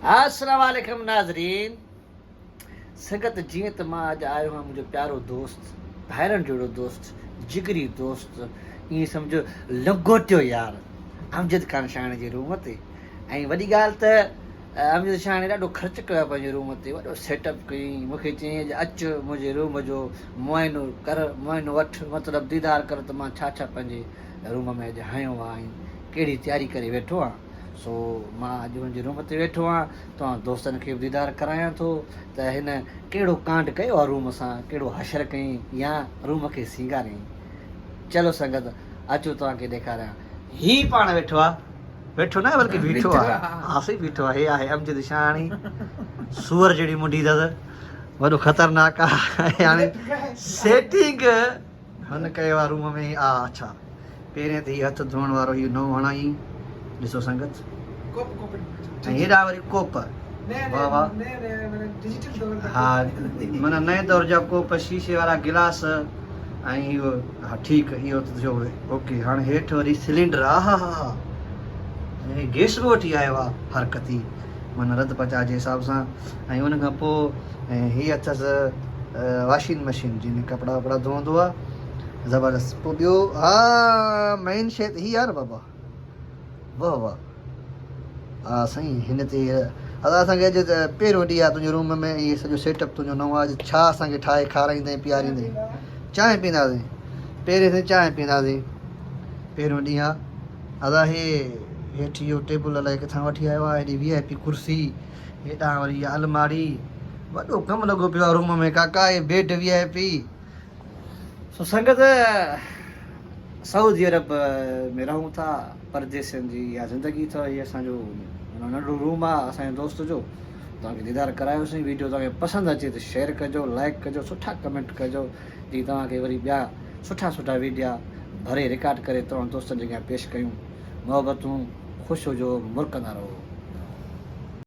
अस्सलाम वालेकुम नाज़रीन। संगत जीअं त मां अॼु आयो आहियां मुंहिंजो प्यारो दोस्त, भाइरनि जहिड़ो दोस्त, जिगरी दोस्त, ईअं सम्झो लंगोटियो यार अमजद खान शाणी जे रूम ते। ऐं वॾी ॻाल्हि त अमजद शाणी ॾाढो ख़र्चु कयो आहे पंहिंजे रूम ते, वॾो सेटअप कयईं। मूंखे चयईं अचु मुंहिंजे रूम जो मुआइनो कर, मुआइनो वठि, मतिलबु दीदार कर। त मां छा छा पंहिंजे रूम में अॼु हयो आहे, कहिड़ी तयारी करे वेठो आहियां। सो मां अॼु मुंहिंजे रूम ते वेठो आहियां, तव्हां दोस्तनि खे बि दीदार करायां थो त हिन कहिड़ो कांड कयो आहे रूम सां, कहिड़ो हशर कयईं या रूम खे सींगारियईं। चलो संगत अचो तव्हांखे ॾेखारियां। ही पाण वेठो आहे, वेठो न बल्कि बीठो आहे, हा सही बीठो आहे। हे आहे अमजद शाणी, सूअर जहिड़ी मुंडी अथसि, वॾो ख़तरनाक आहे। हाणे सेटिंग हुन कयो आहे रूम में। अच्छा पहिरियों त हीउ हथ धोइण वारो इहो नओं हणाई, ॾिसो संगत। ऐं हेॾा वरी कोप, वाह वाह, हा माना नए दौर जा कोप, शीशे वारा गिलास ऐं इहो। हा ठीकु, इहो त थियो ओके। हाणे हेठि वरी सिलेंडर, हा हा हा, गैस बि वठी आयो आहे हरकती, माना रध पचा जे हिसाब सां। ऐं उन खां पोइ हीअ अथसि वॉशिंग मशीन, जिन कपिड़ा वपिड़ा धोअंदो आहे, ज़बरदस्त। पोइ ॿियो, हा मेन शइ त हीअ आहे न बाबा, वाह वाह, हा साईं। हिन ते अदा असांखे अॼु त पहिरियों ॾींहुं आहे तुंहिंजे रूम में, इहो सॼो सेटअप तुंहिंजो नओं आहे। अॼु छा असांखे ठाहे खाराईंदे पीआरींदे? चांहि पीअंदासीं, पहिरें सां चांहि पीअंदासीं, पहिरियों ॾींहुं आहे। अदा हेठि इहो टेबल अलाए किथां वठी आयो आहे, हेॾी VIP कुर्सी, हेॾां वरी इहा अलमारी, वॾो कमु लॻो पियो आहे रूम में काका, हे बेड VIP। सो संगत सऊदी अरब में रहूं था, परदेसनि जी इहा ज़िंदगी अथव। हीअ असांजो नंढो रूम आहे असांजे दोस्त जो। तव्हांखे दीदार करायोसीं। वीडियो तव्हांखे पसंदि अचे त शेयर कजो, लाइक कजो, सुठा कमेंट कजो, जीअं तव्हांखे वरी ॿिया सुठा सुठा वीडियो भरे रिकॉर्ड करे तव्हां दोस्तनि जे अॻियां पेश कयूं। मोहबतूं ख़ुशि हुजो, मुल्क कंदा रहो।